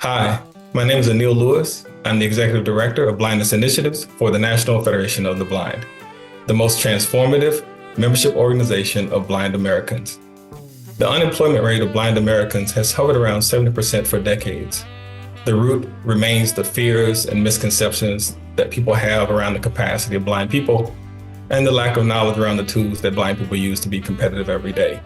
Hi, my name is Yadiel Lewis. I'm the Executive Director of Blindness Initiatives for the National Federation of the Blind, the most transformative membership organization of blind Americans. The unemployment rate of blind Americans has hovered around 70% for decades. The root remains the fears and misconceptions that people have around the capacity of blind people and the lack of knowledge around the tools that blind people use to be competitive every day.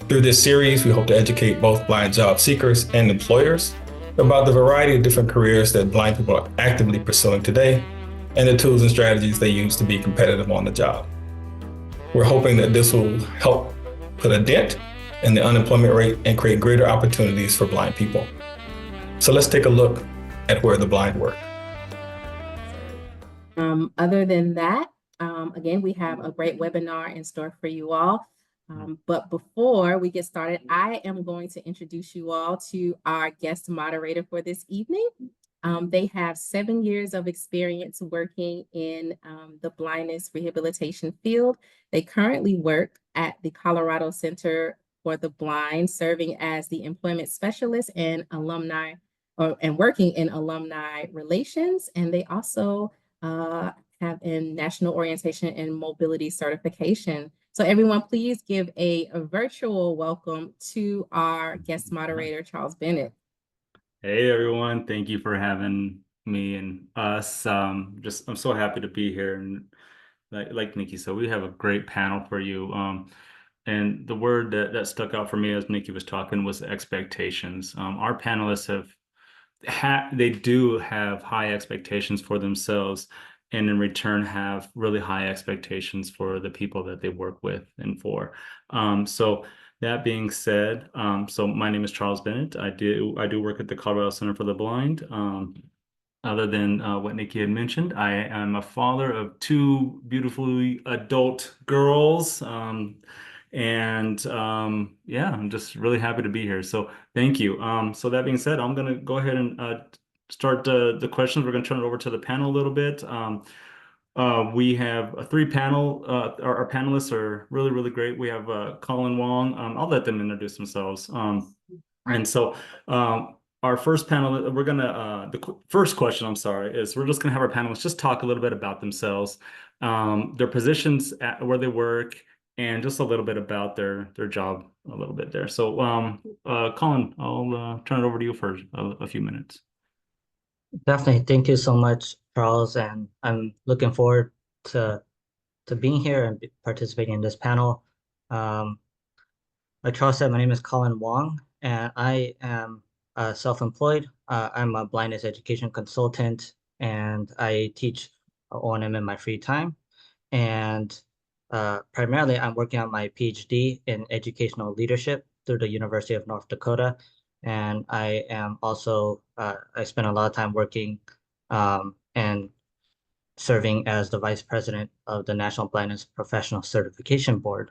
Through this series, we hope to educate both blind job seekers and employers about the variety of different careers that blind people are actively pursuing today and the tools and strategies they use to be competitive on the job. We're hoping that this will help put a dent in the unemployment rate and create greater opportunities for blind people. So let's take a look at where the blind work. Other than that, again, we have a great webinar in store for you all. But before we get started, I am going to introduce you all to our guest moderator for this evening. They have 7 years of experience working in the blindness rehabilitation field. They currently work at the Colorado Center for the Blind, serving as the employment specialist and working in alumni relations. And they also have a national orientation and mobility certification. So everyone, please give a virtual welcome to our guest moderator, Charles Bennett. Hey everyone, thank you for having me and us. I'm so happy to be here, and like Nikki said, we have a great panel for you. And the word that stuck out for me as Nikki was talking was expectations. Our panelists they do have high expectations for themselves, and in return have really high expectations for the people that they work with and for. So that being said, so my name is Charles Bennett. I do work at the Colorado Center for the Blind. Other than what Nikki had mentioned, I am a father of 2 beautifully adult girls. Yeah, I'm just really happy to be here. So thank you. So that being said, I'm going to go ahead and start the questions. We're going to turn it over to the panel a little bit. We have a 3 panel. Our panelists are really, really great. We have Colin, Wong. I'll let them introduce themselves. And so our first panel, we're gonna the first question, I'm sorry, is we're just gonna have our panelists just talk a little bit about themselves, their positions at where they work, and just a little bit about their job a little bit there. So Colin, I'll turn it over to you for a few minutes. Definitely. Thank you so much, Charles. And I'm looking forward to being here and participating in this panel. Like Charles said, my name is Colin Wong, and I am self-employed. I'm a blindness education consultant, and I teach O&M in my free time. And primarily, I'm working on my PhD in educational leadership through the University of North Dakota. And I am also, I spend a lot of time working and serving as the Vice President of the National Blindness Professional Certification Board.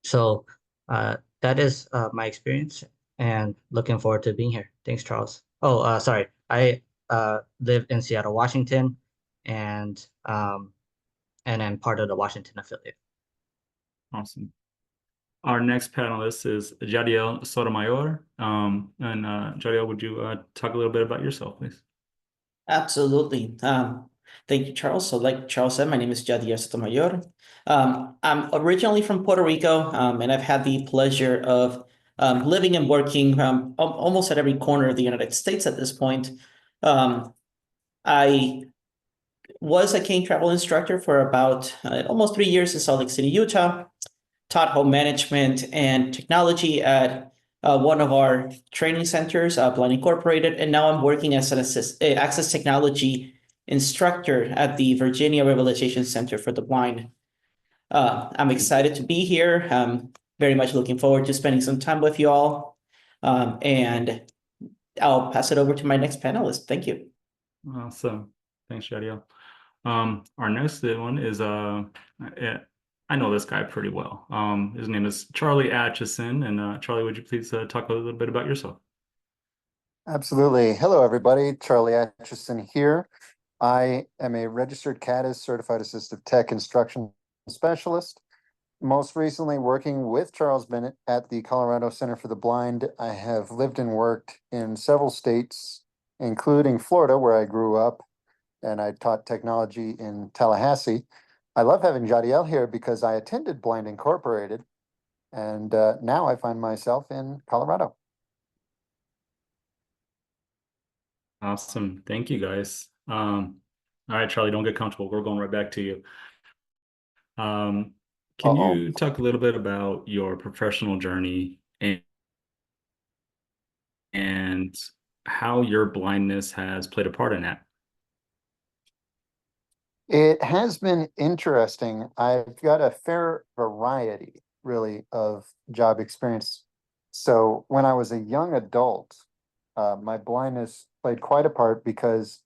So that is my experience, and looking forward to being here. Thanks, Charles. Oh, sorry. I live in Seattle, Washington, and I'm part of the Washington affiliate. Awesome. Our next panelist is Yadiel Sotomayor. Yadiel, would you talk a little bit about yourself, please? Absolutely. Thank you, Charles. So like Charles said, my name is Yadiel Sotomayor. I'm originally from Puerto Rico, and I've had the pleasure of living and working almost at every corner of the United States at this point. I was a cane travel instructor for about almost 3 years in Salt Lake City, Utah. Taught home management and technology at one of our training centers, Blind Incorporated, and now I'm working as an access technology instructor at the Virginia Rehabilitation Center for the Blind. I'm excited to be here. I'm very much looking forward to spending some time with you all. And I'll pass it over to my next panelist. Thank you. Awesome. Thanks, Yadiel. Our next one is I know this guy pretty well. His name is Charlie Acheson. And Charlie, would you please talk a little bit about yourself? Absolutely. Hello, everybody. Charlie Acheson here. I am a registered CATIS certified assistive tech instruction specialist, most recently working with Charles Bennett at the Colorado Center for the Blind. I have lived and worked in several states, including Florida, where I grew up, and I taught technology in Tallahassee. I love having Yadiel here because I attended Blind Incorporated, and now I find myself in Colorado. Awesome. Thank you, guys. All right, Charlie, don't get comfortable. We're going right back to you. Can you talk a little bit about your professional journey and how your blindness has played a part in that? It has been interesting. I've got a fair variety, really, of job experience. So when I was a young adult, my blindness played quite a part because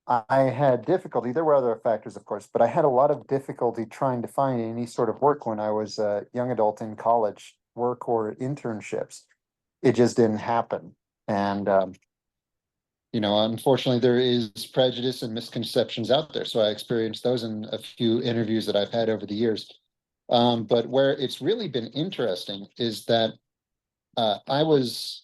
I had difficulty. There were other factors, of course, but I had a lot of difficulty trying to find any sort of work when I was a young adult in college, work or internships. It just didn't happen. And unfortunately, there is prejudice and misconceptions out there. So I experienced those in a few interviews that I've had over the years. But where it's really been interesting is that I was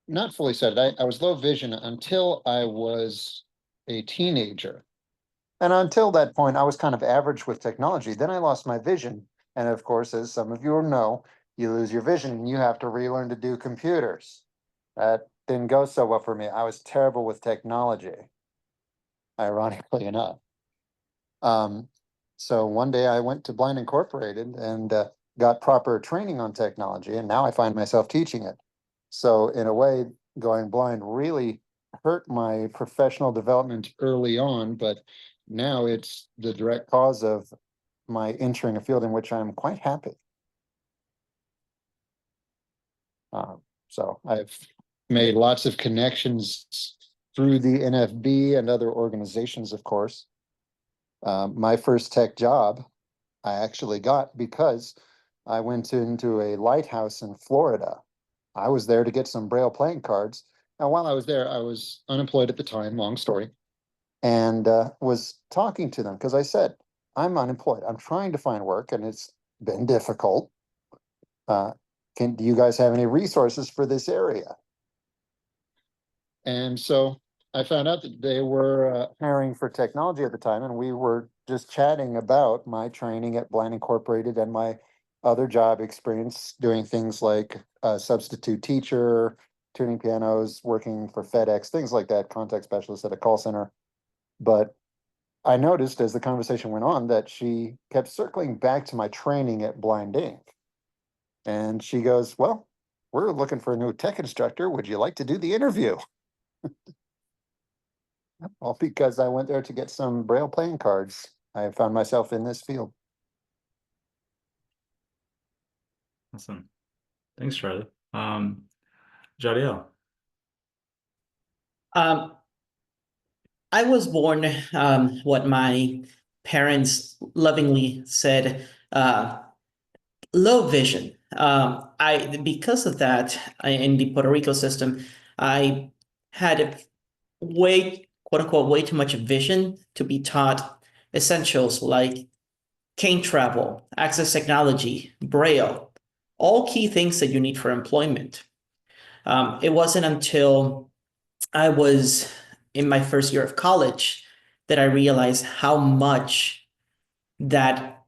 not fully sighted. I was low vision until I was a teenager. And until that point, I was kind of average with technology. Then I lost my vision. And of course, as some of you know, you lose your vision and you have to relearn to do computers. That didn't go so well for me. I was terrible with technology, ironically enough. So one day I went to Blind Incorporated and got proper training on technology, and now I find myself teaching it. So in a way, going blind really hurt my professional development early on, but now it's the direct cause of my entering a field in which I'm quite happy. So I've made lots of connections through the NFB and other organizations, of course. My first tech job I actually got because I went into a lighthouse in Florida. I was there to get some Braille playing cards. And while I was there, I was unemployed at the time, long story, and was talking to them because I said, I'm unemployed. I'm trying to find work and it's been difficult. Do you guys have any resources for this area? And so I found out that they were hiring for technology at the time, and we were just chatting about my training at Blind Incorporated and my other job experience doing things like substitute teacher, tuning pianos, working for FedEx, things like that, contact specialist at a call center. But I noticed as the conversation went on that she kept circling back to my training at Blind Inc. And she goes, well, we're looking for a new tech instructor. Would you like to do the interview? All because I went there to get some Braille playing cards. I found myself in this field. Awesome. Thanks, Charlie. Yadiel. I was born what my parents lovingly said, low vision. Because of that, in the Puerto Rico system, I had quote unquote, way too much vision to be taught essentials like cane travel, access technology, Braille, all key things that you need for employment. It wasn't until I was in my first year of college that I realized how much that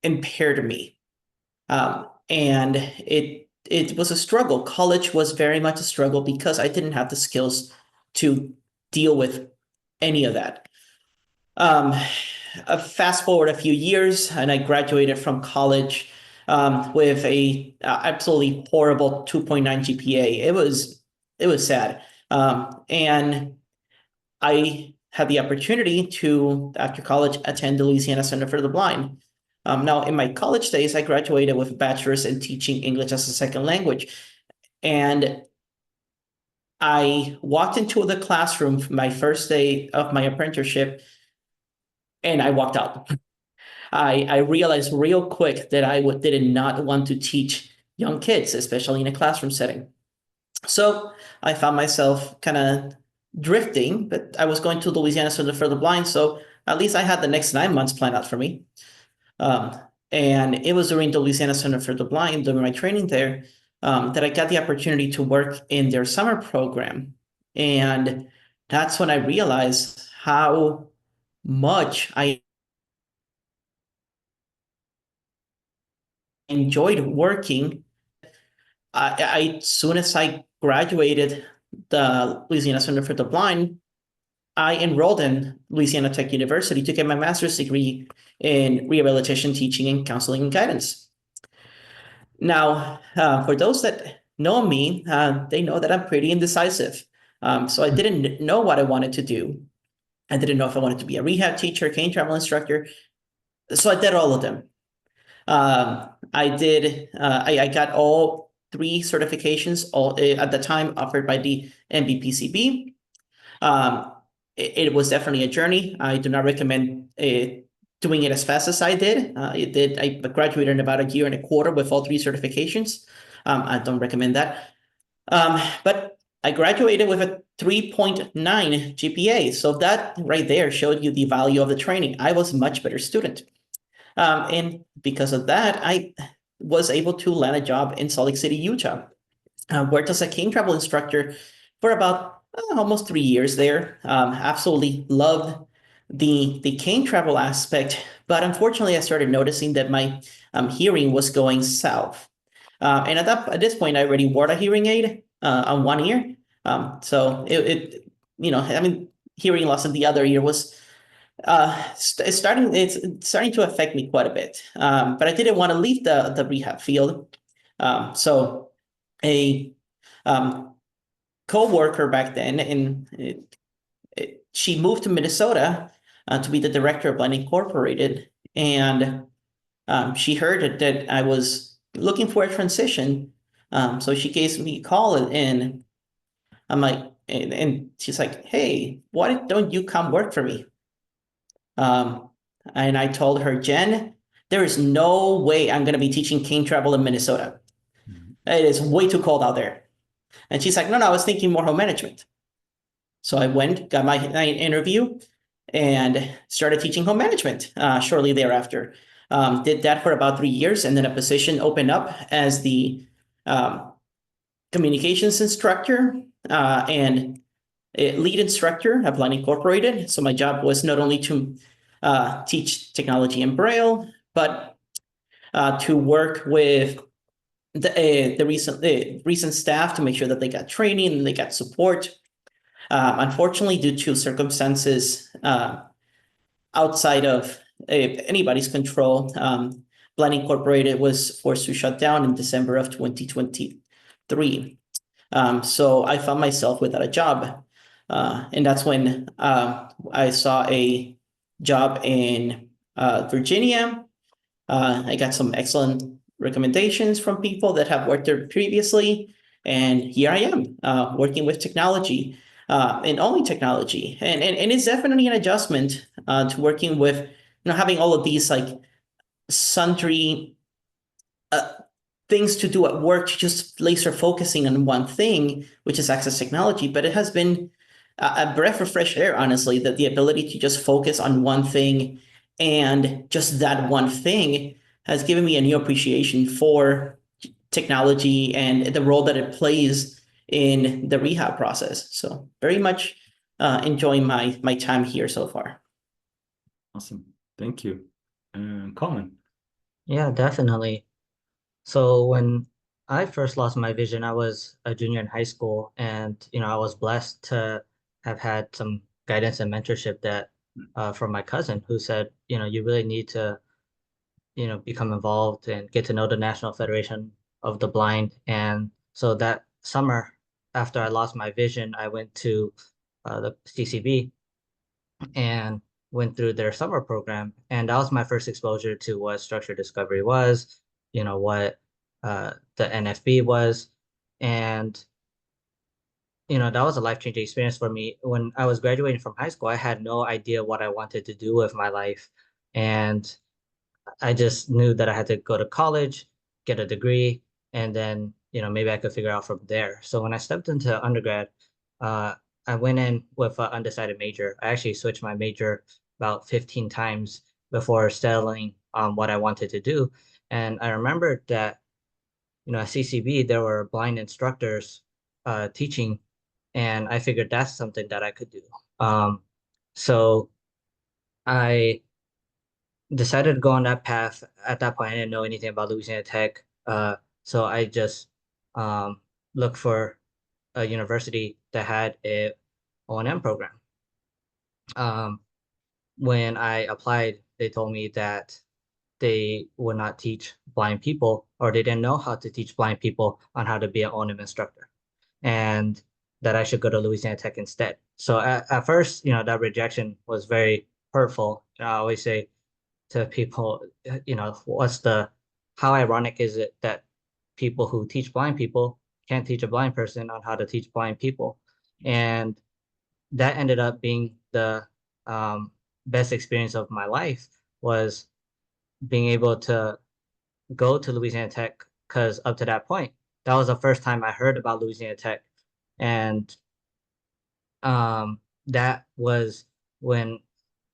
impaired me. And it was a struggle. College was very much a struggle because I didn't have the skills to deal with any of that. Fast forward a few years, and I graduated from college with a absolutely horrible 2.9 GPA. It was sad. And I had the opportunity to, after college, attend the Louisiana Center for the Blind. Now, in my college days, I graduated with a bachelor's in teaching English as a second language. And I walked into the classroom for my first day of my apprenticeship, and I walked out. I realized real quick that I did not want to teach young kids, especially in a classroom setting. So I found myself kind of drifting, but I was going to Louisiana Center for the Blind, so at least I had the next 9 months planned out for me. And it was during the Louisiana Center for the Blind, during my training there, that I got the opportunity to work in their summer program. And that's when I realized how much I enjoyed working. As soon as I graduated the Louisiana Center for the Blind, I enrolled in Louisiana Tech University to get my master's degree in rehabilitation, teaching, and counseling and guidance. Now, for those that know me, they know that I'm pretty indecisive. So I didn't know what I wanted to do. I didn't know if I wanted to be a rehab teacher, cane travel instructor. So I did all of them. I got all 3 certifications at the time offered by the NBPCB. It was definitely a journey. I do not recommend doing it as fast as I did. I graduated in about a year and a quarter with all 3 certifications. I don't recommend that. But I graduated with a 3.9 GPA. So that right there showed you the value of the training. I was a much better student. And because of that, I was able to land a job in Salt Lake City, Utah. Worked as a cane travel instructor for about almost 3 years there. Absolutely loved the cane travel aspect, but unfortunately, I started noticing that my hearing was going south. And at this point, I already wore a hearing aid on one ear. So hearing loss in the other ear was it's starting to affect me quite a bit. But I didn't want to leave the rehab field. So a co-worker back then, and she moved to Minnesota to be the director of Blind Incorporated, and she heard that I was looking for a transition. So she gave me a call, and I'm like, and she's like, "Hey, why don't you come work for me?" And I told her, "Jen, there is no way I'm going to be teaching cane travel in Minnesota. It is way too cold out there." And she's like, no, I was thinking more home management. So I went, got my interview, and started teaching home management shortly thereafter. Did that for about 3 years, and then a position opened up as the communications instructor and lead instructor at Blind Incorporated. So my job was not only to teach technology in Braille, but to work with the recent staff to make sure that they got training and they got support. Unfortunately, due to circumstances outside of anybody's control, Blind Incorporated was forced to shut down in December of 2023. So I found myself without a job. And that's when I saw a job in Virginia. I got some excellent recommendations from people that have worked there previously. And here I am working with technology and only technology. And it's definitely an adjustment to working with, having all of these like sundry things to do at work, just laser focusing on one thing, which is access technology. But it has been a breath of fresh air, honestly, that the ability to just focus on one thing and just that one thing has given me a new appreciation for technology and the role that it plays in the rehab process. So very much enjoying my time here so far. Awesome. Thank you. Colin. Yeah, definitely. So when I first lost my vision, I was a junior in high school, and I was blessed to have had some guidance and mentorship that from my cousin, who said, you really need to, become involved and get to know the National Federation of the Blind. And so that summer, after I lost my vision, I went to the CCB and went through their summer program. And that was my first exposure to what structured discovery was, what the NFB was. And, that was a life-changing experience for me. When I was graduating from high school, I had no idea what I wanted to do with my life. And I just knew that I had to go to college, get a degree, and then, maybe I could figure out from there. So when I stepped into undergrad, I went in with an undecided major. I actually switched my major about 15 times before settling what I wanted to do. And I remembered that, at CCB, there were blind instructors teaching, and I figured that's something that I could do. So I decided to go on that path. At that point, I didn't know anything about Louisiana Tech. So I just looked for a university that had a O&M program. When I applied, they told me that they would not teach blind people, or they didn't know how to teach blind people on how to be an O&M instructor, and that I should go to Louisiana Tech instead. So at first, that rejection was very hurtful. I always say to people, how ironic is it that people who teach blind people can't teach a blind person on how to teach blind people? And that ended up being the best experience of my life, was being able to go to Louisiana Tech, because up to that point, that was the first time I heard about Louisiana Tech. And that was when,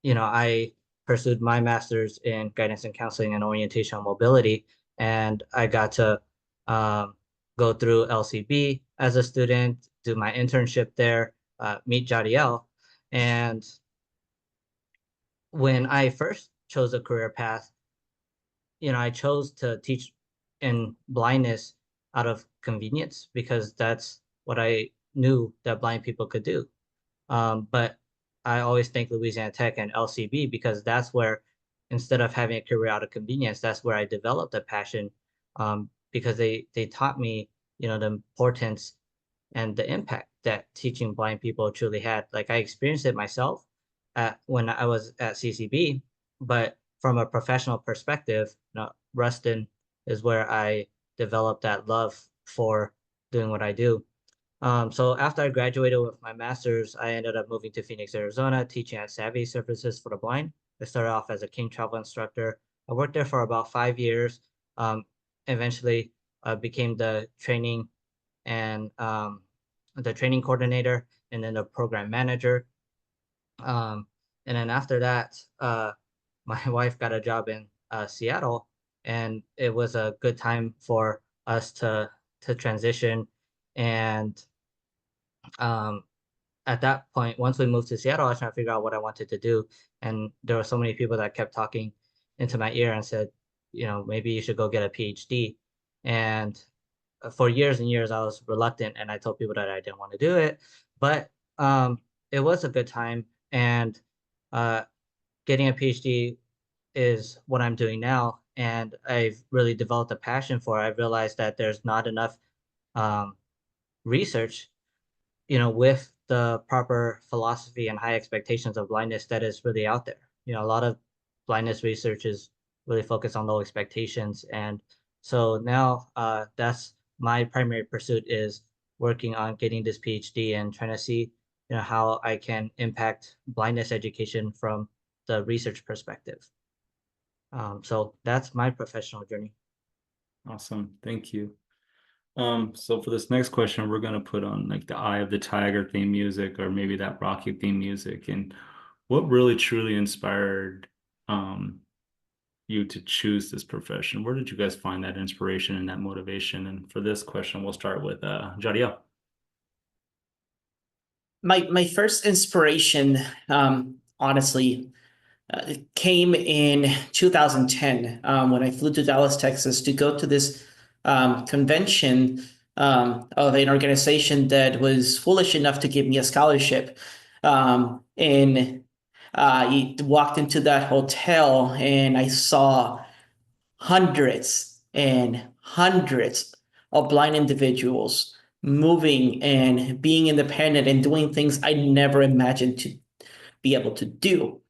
I pursued my master's in guidance and counseling and orientation mobility. And I got to go through LCB as a student, do my internship there, meet Yadiel. And when I first chose a career path, I chose to teach in blindness out of convenience, because that's what I knew that blind people could do. But I always thank Louisiana Tech and LCB, because that's where, instead of having a career out of convenience, that's where I developed a passion, because they taught me, the importance and the impact that teaching blind people truly had. Like, I experienced it myself when I was at CCB, but from a professional perspective, Ruston is where I developed that love for doing what I do. So after I graduated with my master's, I ended up moving to Phoenix, Arizona, teaching at Savvy Services for the Blind. I started off as a King Travel instructor. I worked there for about 5 years. Eventually, became the training coordinator, and then the program manager. And then after that, my wife got a job in Seattle, and it was a good time for us to transition. And at that point, once we moved to Seattle, I was trying to figure out what I wanted to do. And there were so many people that kept talking into my ear and said, maybe you should go get a PhD. And for years and years, I was reluctant, and I told people that I didn't want to do it. But it was a good time. And getting a PhD is what I'm doing now. And I've really developed a passion for it. I realized that there's not enough research, with the proper philosophy and high expectations of blindness, that is really out there. A lot of blindness research is really focused on low expectations. And so now that's my primary pursuit, is working on getting this PhD and trying to see, how I can impact blindness education from the research perspective. So that's my professional journey. Awesome. Thank you. So for this next question, we're going to put on like the Eye of the Tiger theme music, or maybe that Rocky theme music. And what really truly inspired you to choose this profession? Where did you guys find that inspiration and that motivation? And for this question, we'll start with Yadiel. My first inspiration, honestly, came in 2010 when I flew to Dallas, Texas, to go to this convention of an organization that was foolish enough to give me a scholarship. And I walked into that hotel, and I saw hundreds and hundreds of blind individuals moving and being independent and doing things I never imagined to be able to do.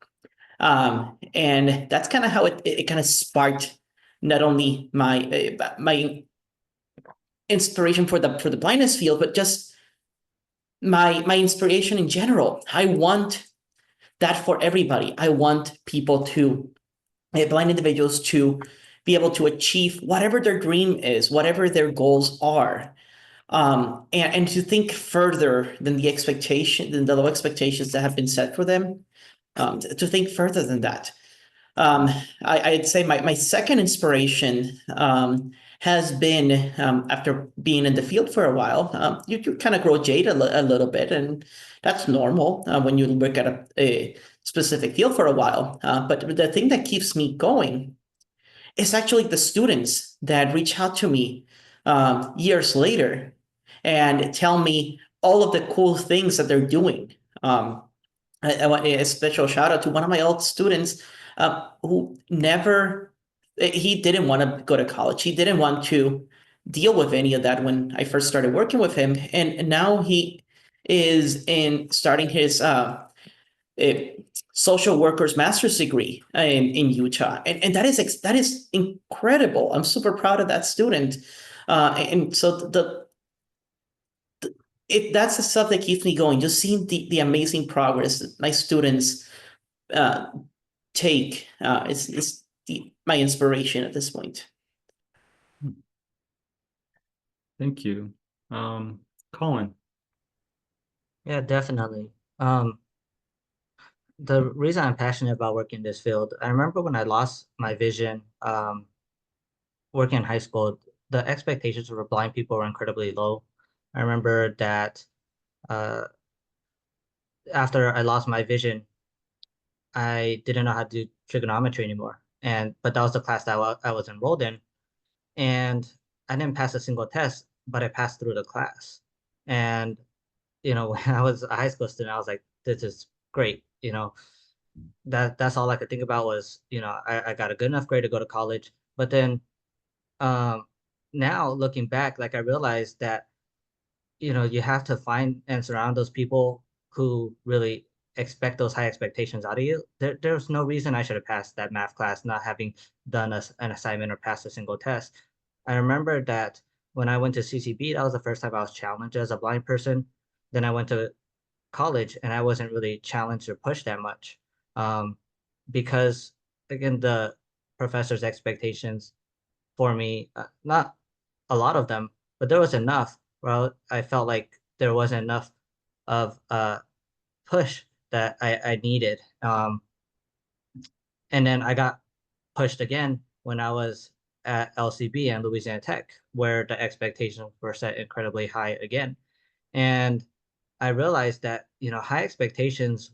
And that's kind of how it kind of sparked not only my inspiration for the blindness field, but just my inspiration in general. I want that for everybody. I want people blind individuals to be able to achieve whatever their dream is, whatever their goals are. And to think further than the low expectations that have been set for them, to think further than that. I'd say my second inspiration has been after being in the field for a while, you kind of grow jaded a little bit, and that's normal when you work at a specific field for a while. But the thing that keeps me going is actually the students that reach out to me years later and tell me all of the cool things that they're doing. I want a special shout out to one of my old students who never, he didn't want to go to college. He didn't want to deal with any of that when I first started working with him. And now he is starting his social worker's master's degree in Utah. And that is incredible. I'm super proud of that student. And so that's the stuff that keeps me going. Just seeing the amazing progress that my students take is my inspiration at this point. Thank you. Colin. Yeah, definitely. The reason I'm passionate about working in this field, I remember when I lost my vision, working in high school, the expectations for blind people were incredibly low. I remember that after I lost my vision, I didn't know how to do trigonometry anymore. But that was the class that I was enrolled in. And I didn't pass a single test, but I passed through the class. And, when I was a high school student, I was like, this is great. That's all I could think about was, I got a good enough grade to go to college. But then now looking back, like I realized that, you have to find and surround those people who really expect those high expectations out of you. There's no reason I should have passed that math class, not having done an assignment or passed a single test. I remember that when I went to CCB, that was the first time I was challenged as a blind person. Then I went to college and I wasn't really challenged or pushed that much. Because again, the professor's expectations for me, not a lot of them, but there was enough where I felt like there wasn't enough of a push that I needed. And then I got pushed again when I was at LCB and Louisiana Tech, where the expectations were set incredibly high again. And I realized that, high expectations,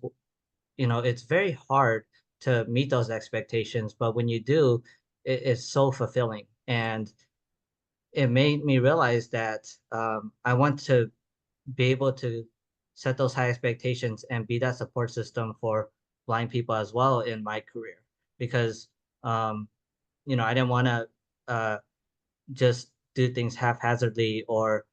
it's very hard to meet those expectations, but when you do, it's so fulfilling. And it made me realize that I want to be able to set those high expectations and be that support system for blind people as well in my career. Because, I didn't want to just do things haphazardly or,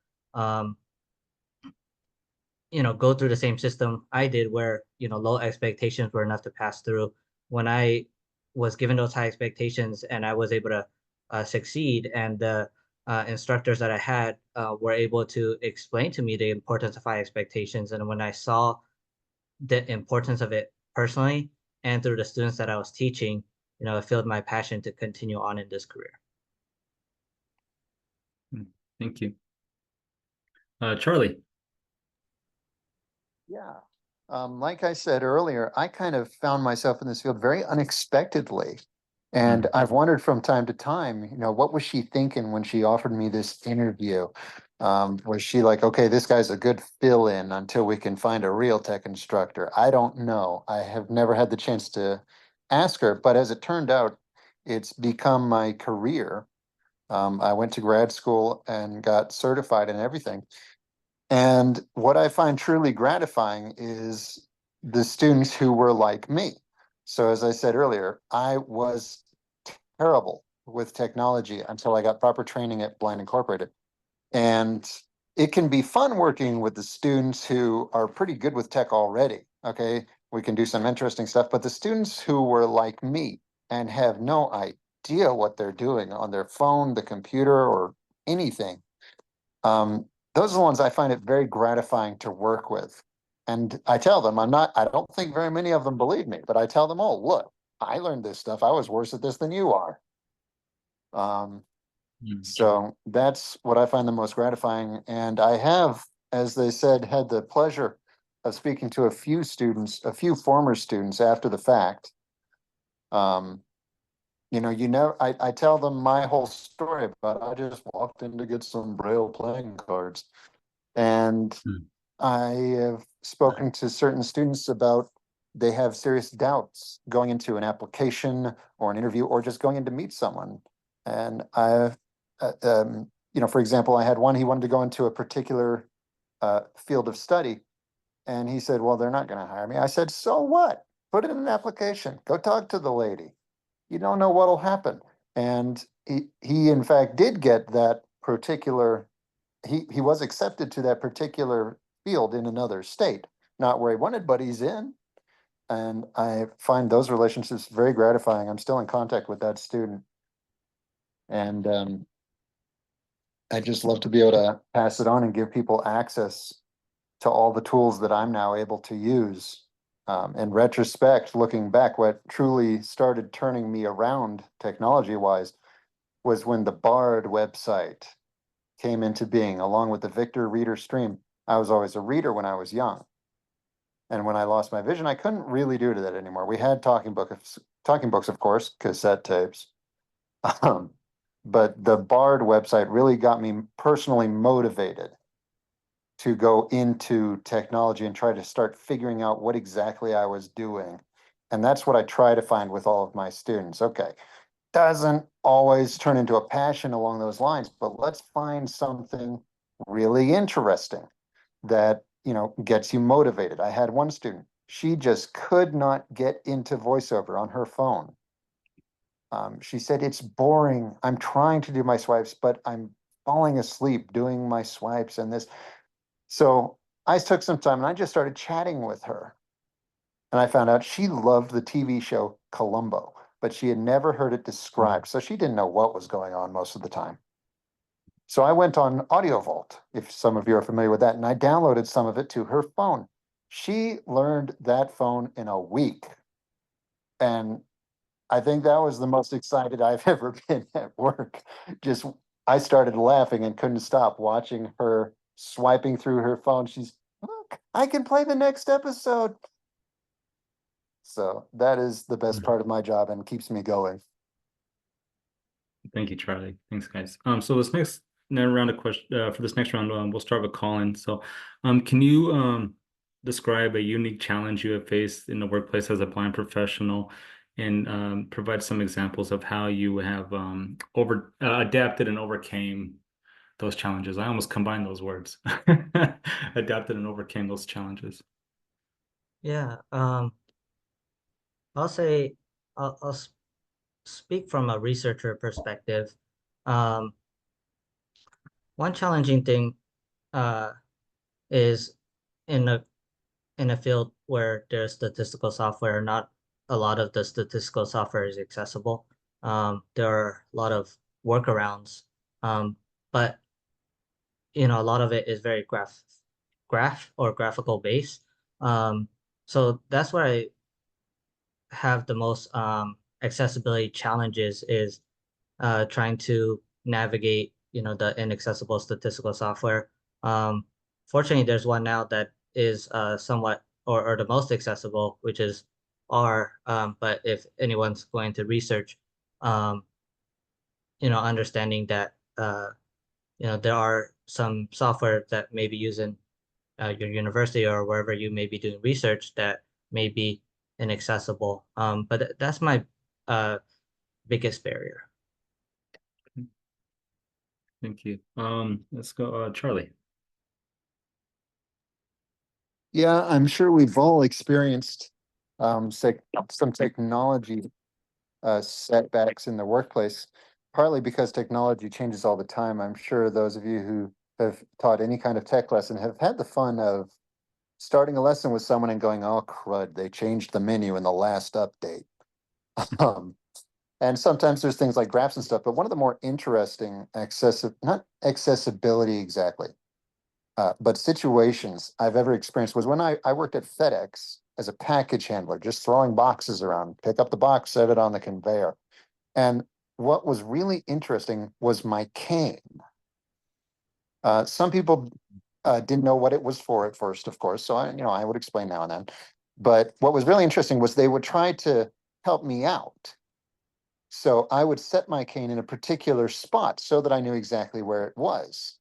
go through the same system I did where, low expectations were enough to pass through. When I was given those high expectations and I was able to succeed, and the instructors that I had were able to explain to me the importance of high expectations. And when I saw the importance of it personally and through the students that I was teaching, it filled my passion to continue on in this career. Thank you. Charlie. Yeah. Like I said earlier, I kind of found myself in this field very unexpectedly. And I've wondered from time to time, what was she thinking when she offered me this interview? Was she like, okay, this guy's a good fill-in until we can find a real tech instructor? I don't know. I have never had the chance to ask her, but as it turned out, it's become my career. I went to grad school and got certified and everything. And what I find truly gratifying is the students who were like me. So as I said earlier, I was terrible with technology until I got proper training at Blind Incorporated. And it can be fun working with the students who are pretty good with tech already. Okay, we can do some interesting stuff, but the students who were like me and have no idea what they're doing on their phone, the computer, or anything, those are the ones I find it very gratifying to work with. And I tell them, I don't think very many of them believe me, but I tell them, oh, look, I learned this stuff. I was worse at this than you are. So that's what I find the most gratifying. And I have, as they said, had the pleasure of speaking to a few former students after the fact. You know, I tell them my whole story, but I just walked in to get some Braille playing cards. And I have spoken to certain students about they have serious doubts going into an application or an interview or just going in to meet someone. And I've, for example, I had one, he wanted to go into a particular field of study. And he said, well, they're not going to hire me. I said, so what? Put it in an application. Go talk to the lady. You don't know what'll happen. And he in fact did get that particular, he was accepted to that particular field in another state, not where he wanted, but he's in. And I find those relationships very gratifying. I'm still in contact with that student. And I just love to be able to pass it on and give people access to all the tools that I'm now able to use. In retrospect, looking back, what truly started turning me around technology-wise was when the Bard website came into being, along with the Victor Reader Stream. I was always a reader when I was young. And when I lost my vision, I couldn't really do that anymore. We had talking books, of course, cassette tapes. But the Bard website really got me personally motivated to go into technology and try to start figuring out what exactly I was doing. And that's what I try to find with all of my students. Okay, doesn't always turn into a passion along those lines, but let's find something really interesting that, gets you motivated. I had one student, she just could not get into voiceover on her phone. She said, it's boring. I'm trying to do my swipes, but I'm falling asleep doing my swipes and this. So I took some time and I just started chatting with her. And I found out she loved the TV show Columbo, but she had never heard it described. So she didn't know what was going on most of the time. So I went on Audio Vault, if some of you are familiar with that, and I downloaded some of it to her phone. She learned that phone in a week. And I think that was the most excited I've ever been at work. Just, I started laughing and couldn't stop watching her swiping through her phone. She's, look, I can play the next episode. So that is the best part of my job and keeps me going. Thank you, Charlie. Thanks, guys. So this next round of question for this next round, we'll start with Colin. So, can you describe a unique challenge you have faced in the workplace as a blind professional, and provide some examples of how you have adapted and overcame those challenges? I almost combined those words. Adapted and overcame those challenges. Yeah, I'll say I'll speak from a researcher perspective. One challenging thing is in a field where there's statistical software, not a lot of the statistical software is accessible. There are a lot of workarounds, but a lot of it is very graphical based. So that's where I have the most accessibility challenges is trying to navigate, the inaccessible statistical software. Fortunately, there's one now that is somewhat or the most accessible, which is R. But if anyone's going to research, understanding that there are some software that may be used in your university or wherever you may be doing research that may be inaccessible. But that's my biggest barrier. Thank you. Let's go, Charlie. Yeah, I'm sure we've all experienced some technology setbacks in the workplace, partly because technology changes all the time. I'm sure those of you who have taught any kind of tech lesson have had the fun of starting a lesson with someone and going, oh crud, they changed the menu in the last update. And sometimes there's things like graphs and stuff, but one of the more interesting not accessibility exactly, but situations I've ever experienced was when I worked at FedEx as a package handler, just throwing boxes around, pick up the box, set it on the conveyor. And what was really interesting was my cane. Some people didn't know what it was for at first, of course. So I would explain now and then. But what was really interesting was they would try to help me out. So I would set my cane in a particular spot so that I knew exactly where it was.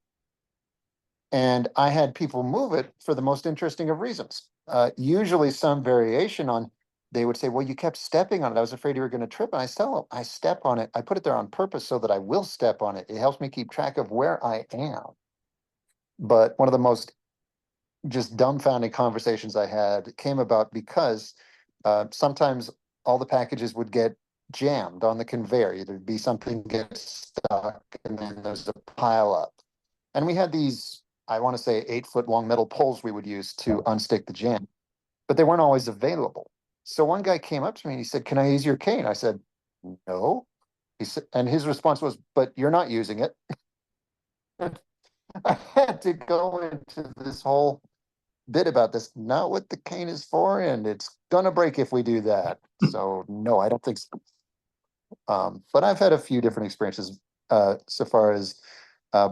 And I had people move it for the most interesting of reasons. Usually some variation on, they would say, well, you kept stepping on it. I was afraid you were going to trip. And I tell them, I step on it. I put it there on purpose so that I will step on it. It helps me keep track of where I am. But one of the most just dumbfounding conversations I had came about because sometimes all the packages would get jammed on the conveyor. There'd be something get stuck and then there's a pile up. And we had these, I want to say 8-foot long metal poles we would use to unstick the jam, but they weren't always available. So one guy came up to me and he said, can I use your cane? I said, no. He said, and his response was, but you're not using it. I had to go into this whole bit about this, not what the cane is for, and it's gonna break if we do that. So no, I don't think so. But I've had a few different experiences so far as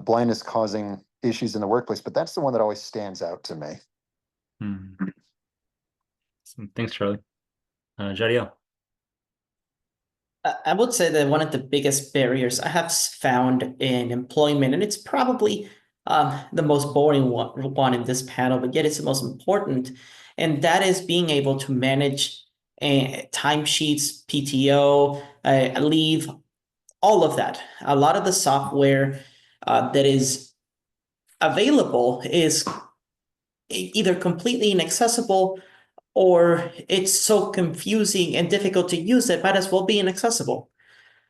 blindness causing issues in the workplace, but that's the one that always stands out to me. Thanks, Charlie. Yadiel. I would say that one of the biggest barriers I have found in employment, and it's probably the most boring one in this panel, but yet it's the most important, and that is being able to manage timesheets, PTO, leave, all of that. A lot of the software that is available is either completely inaccessible or it's so confusing and difficult to use that might as well be inaccessible.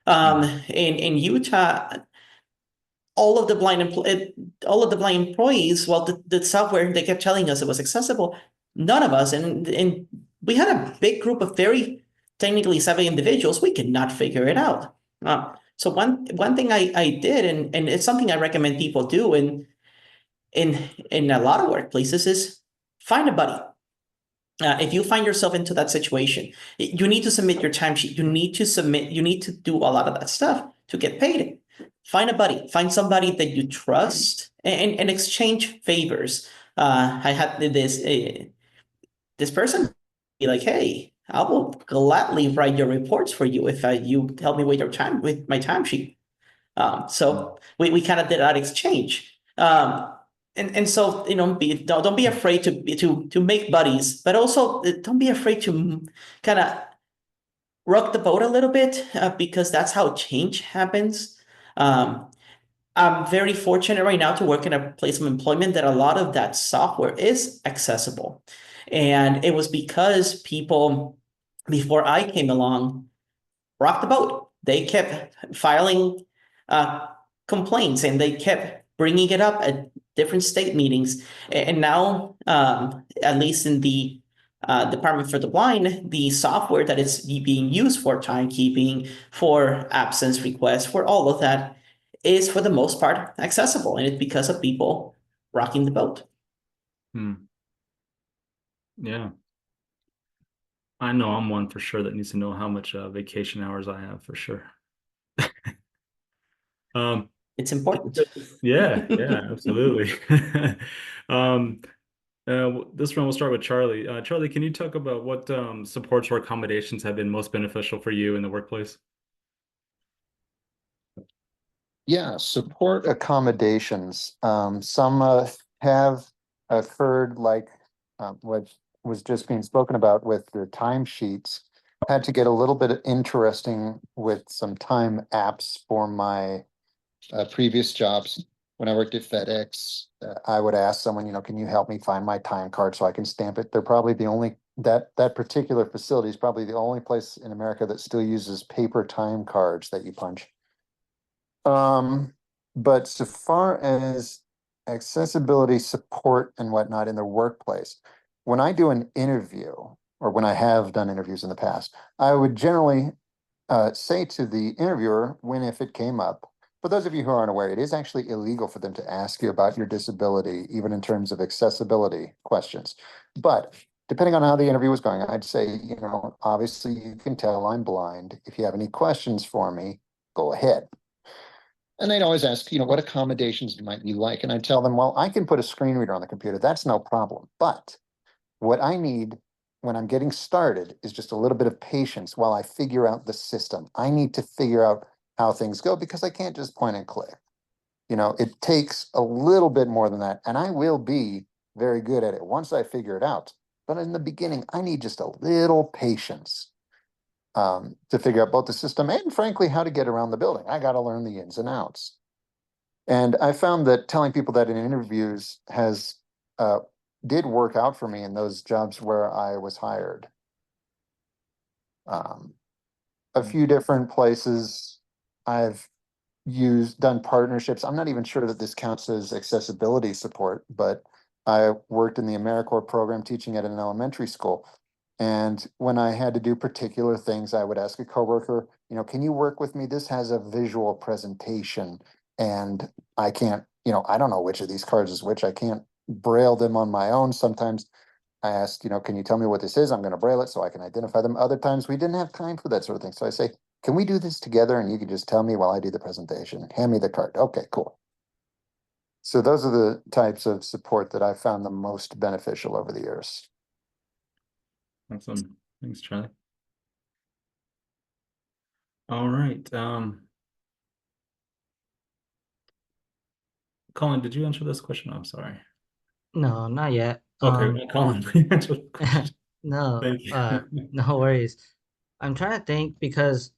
In Utah, all of the blind employees, well, the software, they kept telling us it was accessible. None of us, and we had a big group of very technically savvy individuals, we could not figure it out. So one thing I did, and it's something I recommend people do in a lot of workplaces, is find a buddy. If you find yourself into that situation, you need to submit your timesheet. You need to do a lot of that stuff to get paid. Find a buddy, find somebody that you trust and exchange favors. I had this person be like, hey, I will gladly write your reports for you if you help me with my timesheet. So we kind of did that exchange. And so, don't be afraid to make buddies, but also don't be afraid to kind of rock the boat a little bit because that's how change happens. I'm very fortunate right now to work in a place of employment that a lot of that software is accessible. And it was because people before I came along rocked the boat. They kept filing complaints and they kept bringing it up at different state meetings. And now, at least in the Department for the Blind, the software that is being used for timekeeping, for absence requests, for all of that is for the most part accessible. And it's because of people rocking the boat. Yeah. I know I'm one for sure that needs to know how much vacation hours I have for sure. It's important. Yeah, absolutely. This one we'll start with Charlie. Charlie, can you talk about what supports or accommodations have been most beneficial for you in the workplace? Yeah, support accommodations. Some have occurred like what was just being spoken about with the timesheets. Had to get a little bit interesting with some time apps for my previous jobs. When I worked at FedEx, I would ask someone, can you help me find my time card so I can stamp it? They're probably the only, that particular facility is probably the only place in America that still uses paper time cards that you punch. But so far as accessibility support and whatnot in the workplace, when I do an interview, or when I have done interviews in the past, I would generally say to the interviewer, if it came up, for those of you who aren't aware, it is actually illegal for them to ask you about your disability, even in terms of accessibility questions. But depending on how the interview was going, I'd say, obviously you can tell I'm blind. If you have any questions for me, go ahead. And they'd always ask, what accommodations might you like? And I'd tell them, well, I can put a screen reader on the computer. That's no problem. But what I need when I'm getting started is just a little bit of patience while I figure out the system. I need to figure out how things go because I can't just point and click. You know, it takes a little bit more than that, and I will be very good at it once I figure it out. But in the beginning, I need just a little patience to figure out both the system and, frankly, how to get around the building. I got to learn the ins and outs. And I found that telling people that in interviews did work out for me in those jobs where I was hired. A few different places I've done partnerships. I'm not even sure that this counts as accessibility support, but I worked in the AmeriCorps program teaching at an elementary school. And when I had to do particular things, I would ask a coworker, you know, can you work with me? This has a visual presentation and I can't, you know, I don't know which of these cards is which. I can't braille them on my own. Sometimes I asked, you know, can you tell me what this is? I'm going to braille it so I can identify them. Other times we didn't have time for that sort of thing. So I say, can we do this together? And you can just tell me while I do the presentation. Hand me the card. Okay, cool. So those are the types of support that I found the most beneficial over the years. Awesome. Thanks, Charlie. All right. Colin, did you answer this question? I'm sorry. No, not yet. Okay, Colin, please answer the question. No, Thank you. no worries. I'm trying to think because,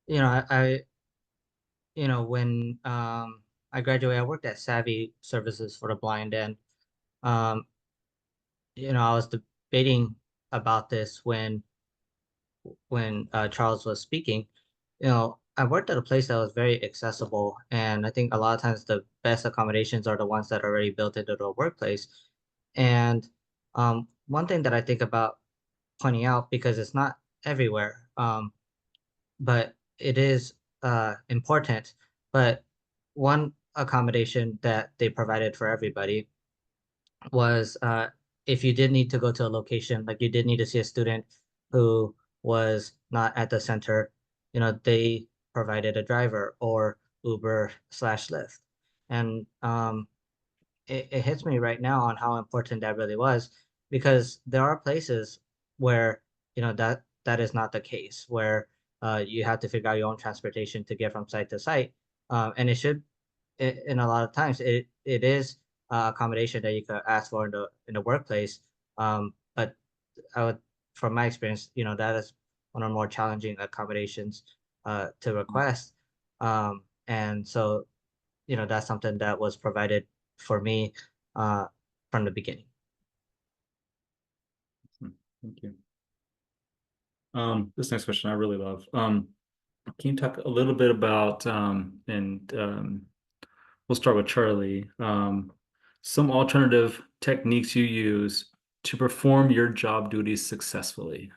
you know, when I graduated, I worked at Savvy Services for the Blind, and um, I was debating about this when Charles was speaking. I worked at a place that was very accessible, and I think a lot of times the best accommodations are the ones that are already built into the workplace. And one thing that I think about pointing out, because it's not everywhere, but it is important. But one accommodation that they provided for everybody was if you did need to go to a location, like you did need to see a student who was not at the center, they provided a driver or Uber/Lyft. And it hits me right now on how important that really was, because there are places where, that is not the case, where you have to figure out your own transportation to get from site to site. And in a lot of times it is accommodation that you could ask for in the workplace. But I would, from my experience, that is one of the more challenging accommodations to request. And so, that's something that was provided for me from the beginning. Thank you. This next question I really love. Can you talk a little bit about we'll start with Charlie. Some alternative techniques you use to perform your job duties successfully.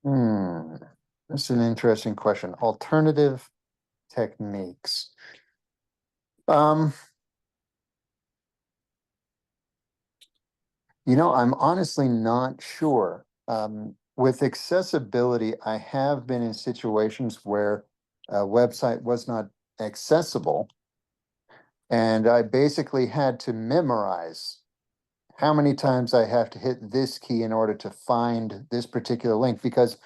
That's an interesting question. Alternative techniques. I'm honestly not sure. With accessibility, I have been in situations where a website was not accessible, and I basically had to memorize how many times I have to hit this key in order to find this particular link, because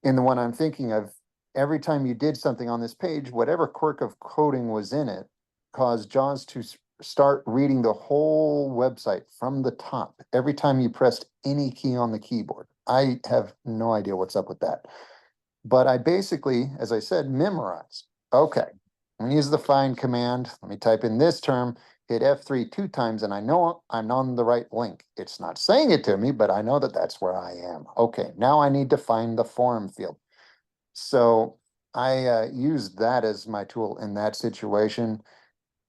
in the one I'm thinking of, every time you did something on this page, whatever quirk of coding was in it caused JAWS to start reading the whole website from the top every time you pressed any key on the keyboard. I have no idea what's up with that. But I basically, as I said, memorized. Okay, I'm going to use the find command. Let me type in this term, hit F3 2 times, and I know I'm on the right link. It's not saying it to me, but I know that that's where I am. Okay, now I need to find the form field. So I used that as my tool in that situation.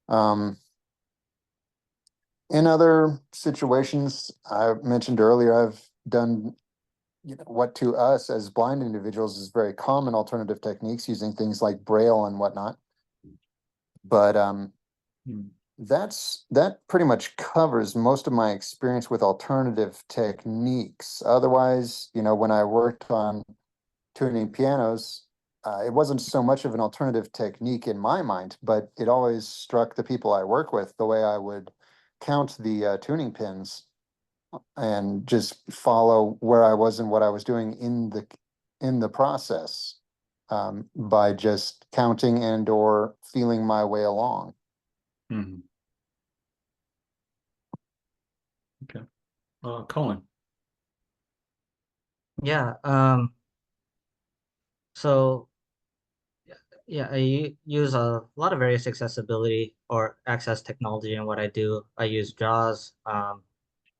In other situations, I mentioned earlier, I've done what to us as blind individuals is very common alternative techniques, using things like Braille and whatnot. But that pretty much covers most of my experience with alternative techniques. Otherwise, when I worked on tuning pianos, it wasn't so much of an alternative technique in my mind, but it always struck the people I work with the way I would count the tuning pins and just follow where I was and what I was doing in the process, by just counting and or feeling my way along. Mhm. Okay. Colin. Yeah. So yeah, I use a lot of various accessibility or access technology in what I do. I use JAWS.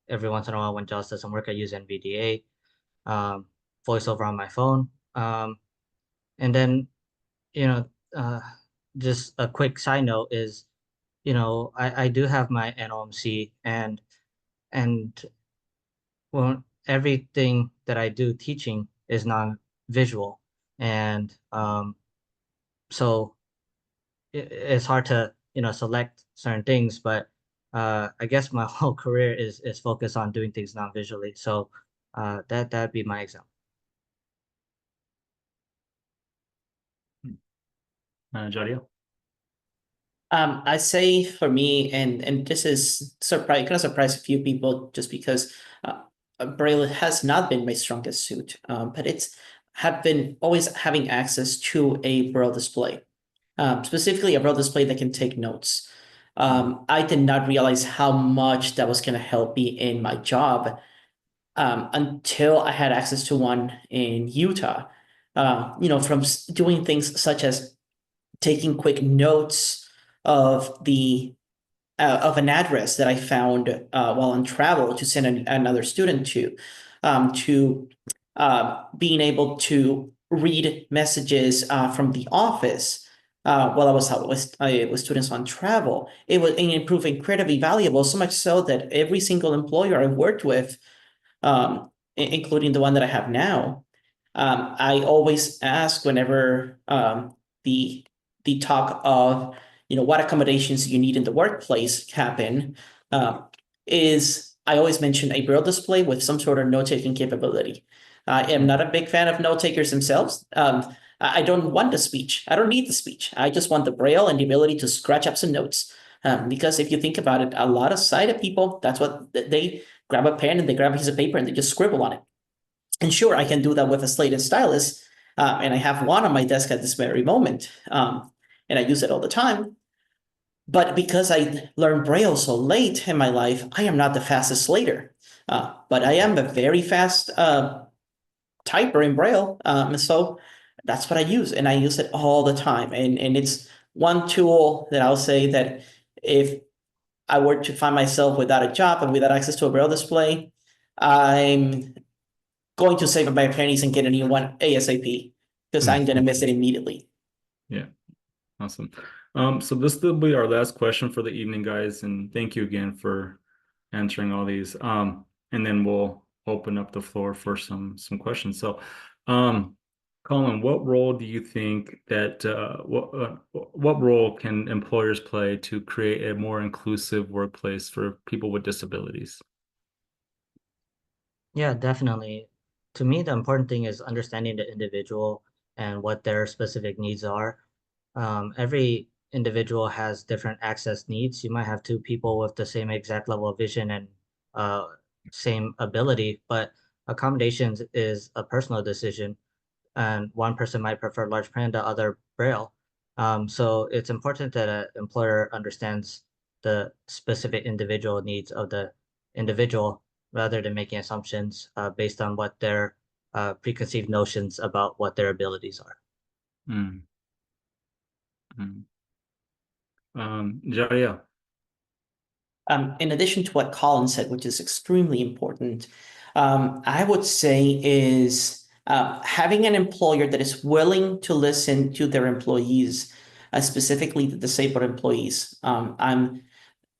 Every once in a while when JAWS doesn't work, I use NVDA, VoiceOver on my phone. And then, you know, uh, just a quick side note is, I do have my NOMC, and well, everything that I do teaching is non-visual. And so it's hard to, select certain things, but I guess my whole career is focused on doing things non-visually. So that'd be my example. Yadiel. I say for me, and this is gonna surprise a few people, just because Braille has not been my strongest suit, but it's have been always having access to a Braille display, specifically a Braille display that can take notes. I did not realize how much that was gonna help me in my job, until I had access to one in Utah. From doing things such as taking quick notes of of an address that I found while on travel to send another student to being able to read messages from the office while I was out with students on travel. It proved incredibly valuable, so much so that every single employer I worked with, including the one that I have now, I always ask whenever the talk of what accommodations you need in the workplace happen, is I always mention a Braille display with some sort of note-taking capability. I am not a big fan of note takers themselves. I don't want the speech. I don't need the speech. I just want the Braille and the ability to scratch up some notes. Because if you think about it, a lot of sighted people, that's what they grab a pen and they grab a piece of paper and they just scribble on it. And sure, I can do that with a slate and stylus, and I have one on my desk at this very moment, and I use it all the time. But because I learned Braille so late in my life, I am not the fastest slater, but I am a very fast typer in Braille. So that's what I use, and I use it all the time. And it's one tool that I'll say that if I were to find myself without a job and without access to a Braille display, I'm going to save up my pennies and get a new one ASAP, because I'm going to miss it immediately. Yeah, awesome. So this will be our last question for the evening, guys, and thank you again for answering all these. And then we'll open up the floor for some questions. So, Colin, what role do you think that what role can employers play to create a more inclusive workplace for people with disabilities? Yeah, definitely. To me, the important thing is understanding the individual and what their specific needs are. Every individual has different access needs. You might have two people with the same exact level of vision and uh, same ability, but accommodations is a personal decision, and one person might prefer large print, the other Braille. So it's important that an employer understands the specific individual needs of the individual rather than making assumptions based on what their preconceived notions about what their abilities are. Mm. Jariel. In addition to what Colin said, which is extremely important, I would say is having an employer that is willing to listen to their employees, specifically the disabled employees. I'm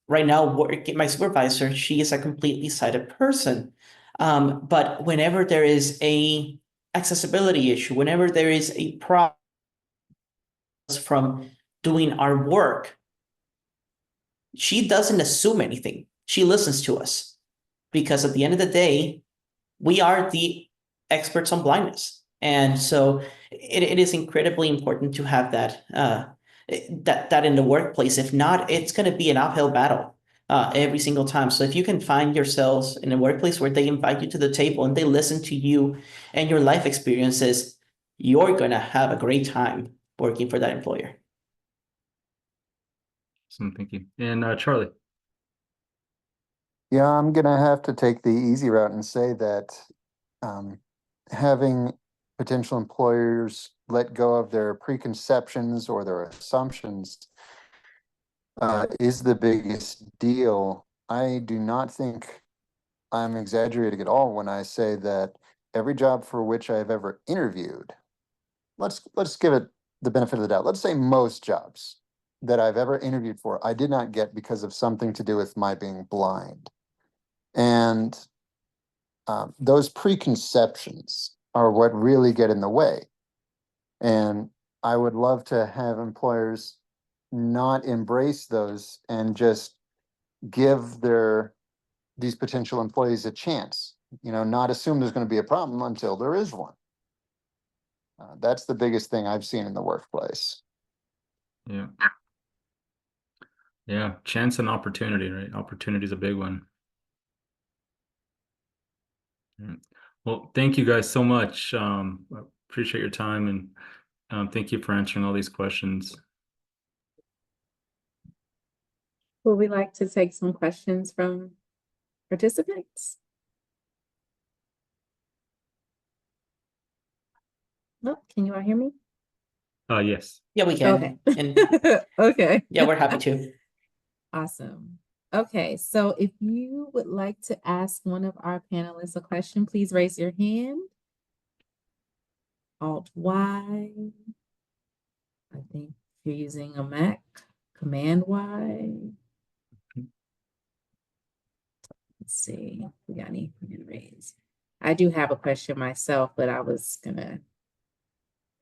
right now working, my supervisor, she is a completely sighted person. But whenever there is a accessibility issue, whenever there is a problem from doing our work, she doesn't assume anything. She listens to us, because at the end of the day, we are the experts on blindness. And so it is incredibly important to have that in the workplace. If not, it's going to be an uphill battle. every single time. So if you can find yourselves in a workplace where they invite you to the table and they listen to you and your life experiences, you're going to have a great time working for that employer. Awesome, thank you. And Charlie. Yeah, I'm gonna have to take the easy route and say that having potential employers let go of their preconceptions or their assumptions is the biggest deal. I do not think I'm exaggerating at all when I say that every job for which I've ever interviewed, let's give it the benefit of the doubt. Let's say most jobs that I've ever interviewed for, I did not get because of something to do with my being blind. And those preconceptions are what really get in the way. And I would love to have employers not embrace those and just give these potential employees a chance, not assume there's going to be a problem until there is one. That's the biggest thing I've seen in the workplace. Yeah. Yeah, chance and opportunity, right? Opportunity is a big one. Well, thank you guys so much. I appreciate your time, and thank you for answering all these questions. Would we like to take some questions from participants? Oh, can you all hear me? Yes. Yeah, we can. Okay. And Okay. yeah, we're happy to. Awesome. Okay, so if you would like to ask one of our panelists a question, please raise your hand. Alt Y. I think if you're using a Mac, Command Y. Let's see if we got any hand raised. I do have a question myself, but I was gonna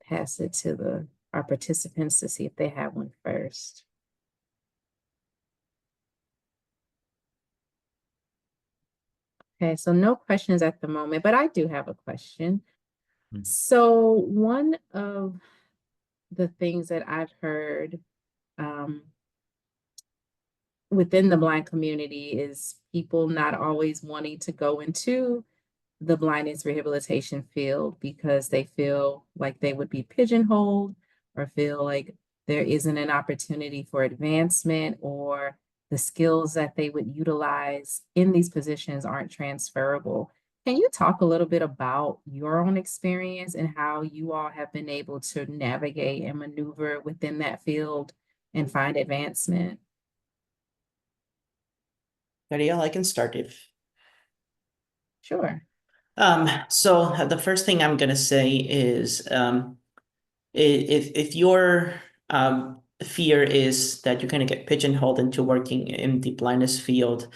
pass it to our participants to see if they have one first. Okay, so no questions at the moment, but I do have a question. So one of the things that I've heard within the blind community is people not always wanting to go into the blindness rehabilitation field because they feel like they would be pigeonholed or feel like there isn't an opportunity for advancement, or the skills that they would utilize in these positions aren't transferable. Can you talk a little bit about your own experience and how you all have been able to navigate and maneuver within that field and find advancement? Yadiel, I can start if. Sure. So the first thing I'm gonna say is if your fear is that you're gonna get pigeonholed into working in the blindness field,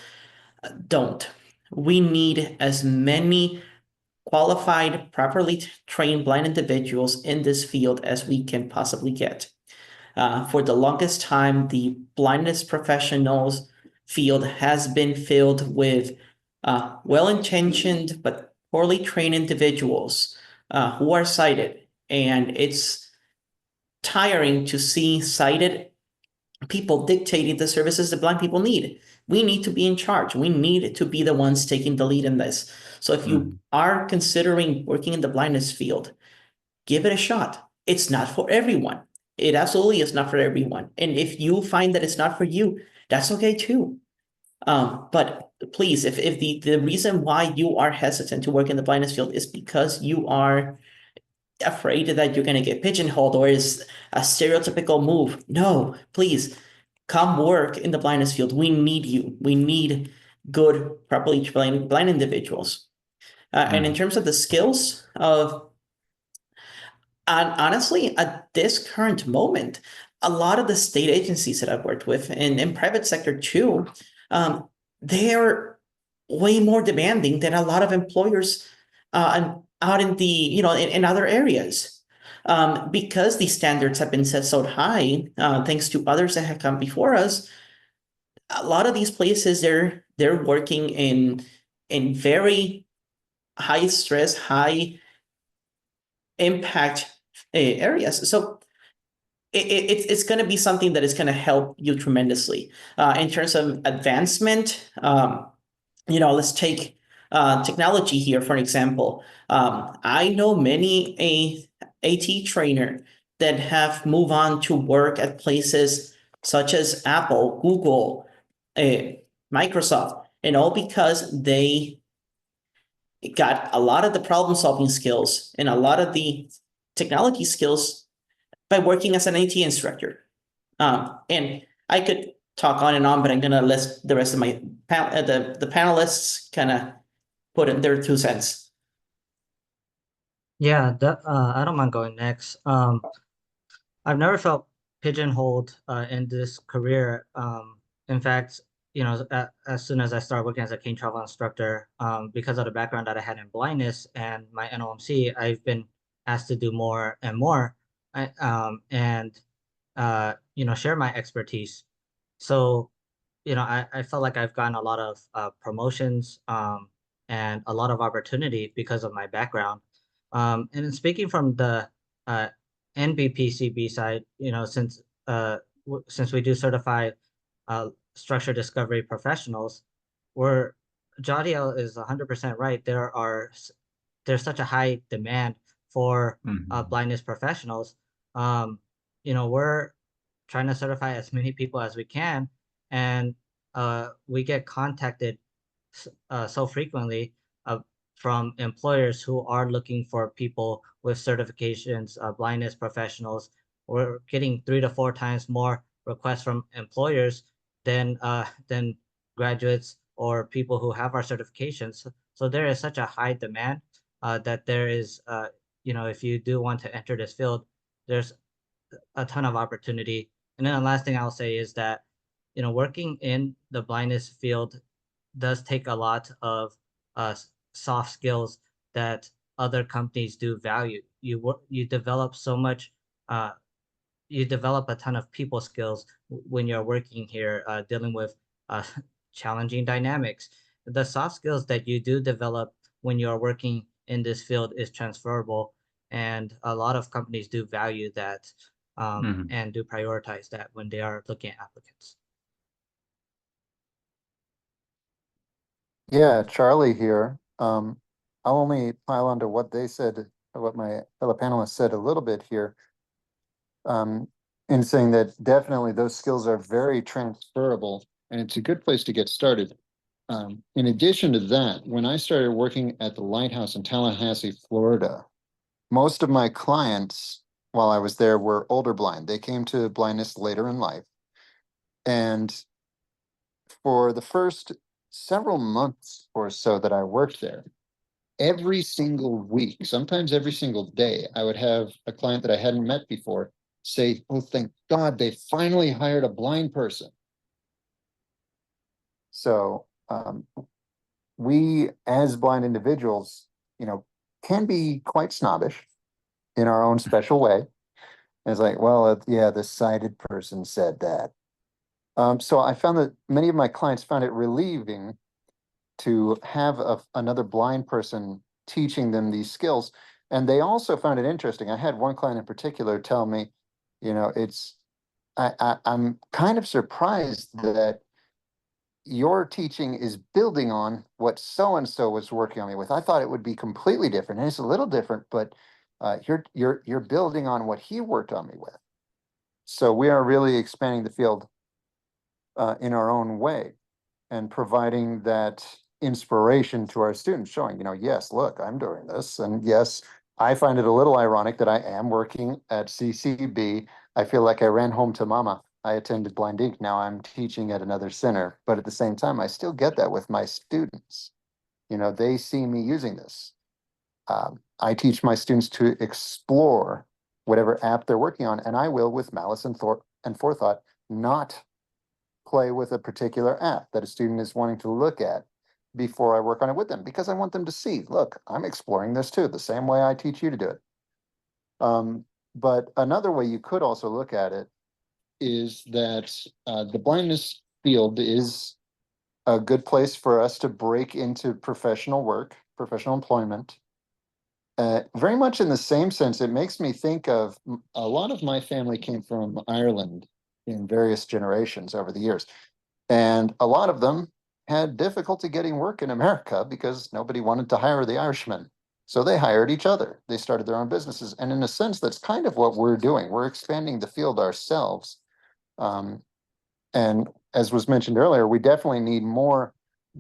don't. We need as many qualified, properly trained blind individuals in this field as we can possibly get. For the longest time, the blindness professionals field has been filled with well-intentioned but poorly trained individuals who are sighted, and it's tiring to see sighted people dictating the services that blind people need. We need to be in charge. We need to be the ones taking the lead in this. So if you are considering working in the blindness field, give it a shot. It's not for everyone. It absolutely is not for everyone. And if you find that it's not for you, that's okay too. But please, if the reason why you are hesitant to work in the blindness field is because you are afraid that you're going to get pigeonholed or is a stereotypical move, no, please come work in the blindness field. We need you. We need good, properly trained blind individuals. And in terms of the skills of, honestly, at this current moment, a lot of the state agencies that I've worked with and in private sector too, they're way more demanding than a lot of employers out in the, in other areas. Because these standards have been set so high, thanks to others that have come before us, a lot of these places they're working in very high stress, high impact areas. So it's going to be something that is going to help you tremendously in terms of advancement. Let's take technology here for an example. I know many AT trainer that have moved on to work at places such as Apple, Google, Microsoft, and all because they got a lot of the problem solving skills and a lot of the technology skills by working as an AT instructor. And I could talk on and on, but I'm gonna let the rest of my the panelists kind of put in their 2 cents. Yeah, I don't mind going next. I've never felt pigeonholed in this career. In fact, as soon as I started working as a cane travel instructor, because of the background that I had in blindness and my NOMC, I've been asked to do more and more, and share my expertise. So, I felt like I've gotten a lot of promotions and a lot of opportunity because of my background. And speaking from the NBPCB side, since we do certify structure discovery professionals, where Yadiel is 100% right. There's such a high demand for blindness professionals. We're trying to certify as many people as we can, and we get contacted so frequently from employers who are looking for people with certifications, blindness professionals. We're getting 3 to 4 times more requests from employers than graduates or people who have our certifications. So there is such a high demand that there is, if you do want to enter this field, there's a ton of opportunity. And then the last thing I'll say is that, working in the blindness field does take a lot of soft skills that other companies do value. You develop so much, you develop a ton of people skills when you're working here, dealing with challenging dynamics. The soft skills that you do develop when you're working in this field is transferable, and a lot of companies do value that and do prioritize that when they are looking at applicants. Yeah, Charlie here. I'll only pile onto what they said, what my fellow panelists said a little bit here. In saying that definitely those skills are very transferable, and it's a good place to get started. In addition to that, when I started working at the Lighthouse in Tallahassee, Florida, most of my clients while I was there were older blind. They came to blindness later in life. And for the first several months or so that I worked there, every single week, sometimes every single day, I would have a client that I hadn't met before say, "Oh, thank God, they finally hired a blind person." So we, as blind individuals, can be quite snobbish in our own special way. And it's like, well, yeah, the sighted person said that. So I found that many of my clients found it relieving to have another blind person teaching them these skills. And they also found it interesting. I had one client in particular tell me, I'm kind of surprised that your teaching is building on what so-and-so was working on me with. I thought it would be completely different. And it's a little different, but you're building on what he worked on me with. So we are really expanding the field in our own way and providing that inspiration to our students, showing, yes, look, I'm doing this. And yes, I find it a little ironic that I am working at CCB. I feel like I ran home to mama. I attended Blind Inc. Now I'm teaching at another center, but at the same time, I still get that with my students. They see me using this. I teach my students to explore whatever app they're working on, and I will, with malice and forethought, not play with a particular app that a student is wanting to look at before I work on it with them, because I want them to see, look, I'm exploring this too, the same way I teach you to do it. But another way you could also look at it is that the blindness field is a good place for us to break into professional work, professional employment. Very much in the same sense, it makes me think of a lot of my family came from Ireland in various generations over the years. And a lot of them had difficulty getting work in America because nobody wanted to hire the Irishmen. So they hired each other. They started their own businesses. And in a sense, that's kind of what we're doing. We're expanding the field ourselves. And as was mentioned earlier, we definitely need more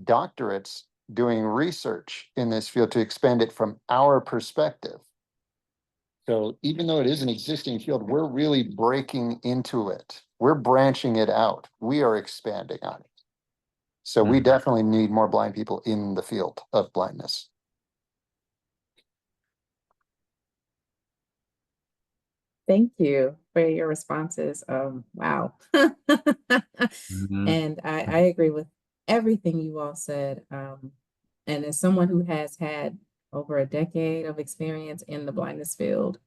doctorates doing research in this field to expand it from our perspective. So even though it is an existing field, we're really breaking into it. We're branching it out. We are expanding on it. So we definitely need more blind people in the field of blindness. Thank you for your responses. Wow. Mhm. And I agree with everything you all said. And as someone who has had over a decade of experience in the blindness field,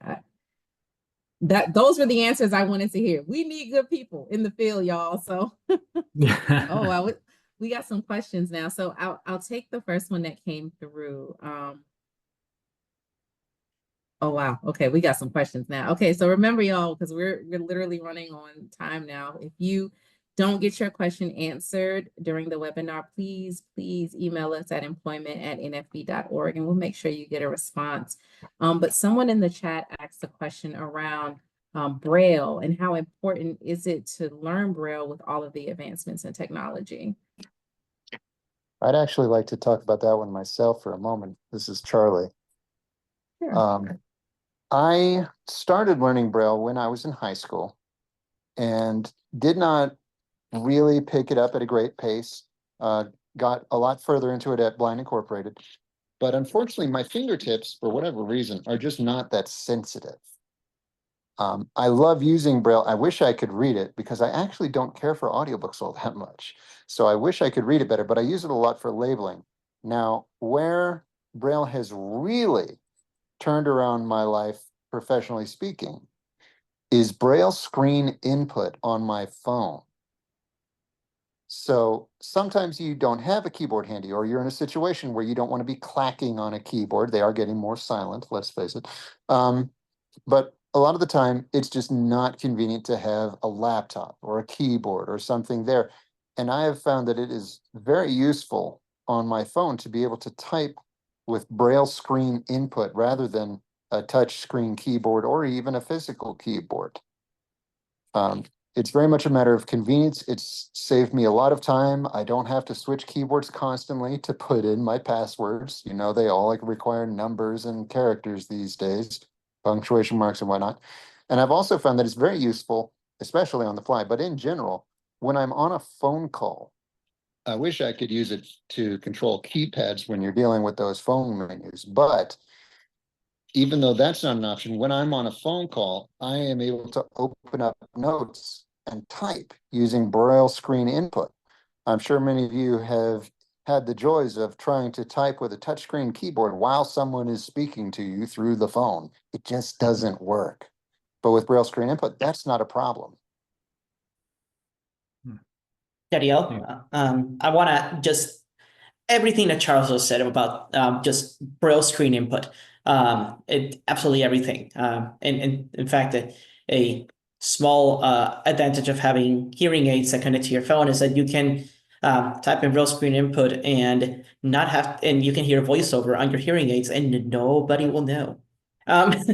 those were the answers I wanted to hear. We need good people in the field, y'all. So, we got some questions now. So I'll take the first one that came through. Oh wow. Okay, we got some questions now. Okay, so remember, y'all, because we're literally running on time now. If you don't get your question answered during the webinar, please email us at employment@nfb.org and we'll make sure you get a response. But someone in the chat asked a question around Braille and how important is it to learn Braille with all of the advancements in technology? I'd actually like to talk about that one myself for a moment. This is Charlie. Sure. I started learning Braille when I was in high school and did not really pick it up at a great pace. Got a lot further into it at Blind Incorporated. But unfortunately, my fingertips, for whatever reason, are just not that sensitive. I love using Braille. I wish I could read it because I actually don't care for audiobooks all that much. So I wish I could read it better, but I use it a lot for labeling. Now, where Braille has really turned around my life, professionally speaking, is Braille screen input on my phone. So sometimes you don't have a keyboard handy, or you're in a situation where you don't want to be clacking on a keyboard. They are getting more silent, let's face it. But a lot of the time, it's just not convenient to have a laptop or a keyboard or something there. And I have found that it is very useful on my phone to be able to type with Braille screen input rather than a touch screen keyboard or even a physical keyboard. It's very much a matter of convenience. It's saved me a lot of time. I don't have to switch keyboards constantly to put in my passwords. You know, they all require numbers and characters these days, punctuation marks and whatnot. And I've also found that it's very useful, especially on the fly, but in general, when I'm on a phone call. I wish I could use it to control keypads when you're dealing with those phone menus, but even though that's not an option, when I'm on a phone call, I am able to open up notes and type using Braille screen input. I'm sure many of you have had the joys of trying to type with a touchscreen keyboard while someone is speaking to you through the phone. It just doesn't work. But with Braille screen input, that's not a problem. Yadiel, I want to just everything that Charles has said about just Braille screen input. Absolutely everything. And in fact, a small advantage of having hearing aids that connect to your phone is that you can type in Braille screen input and not have, and you can hear voiceover on your hearing aids, and nobody will know. But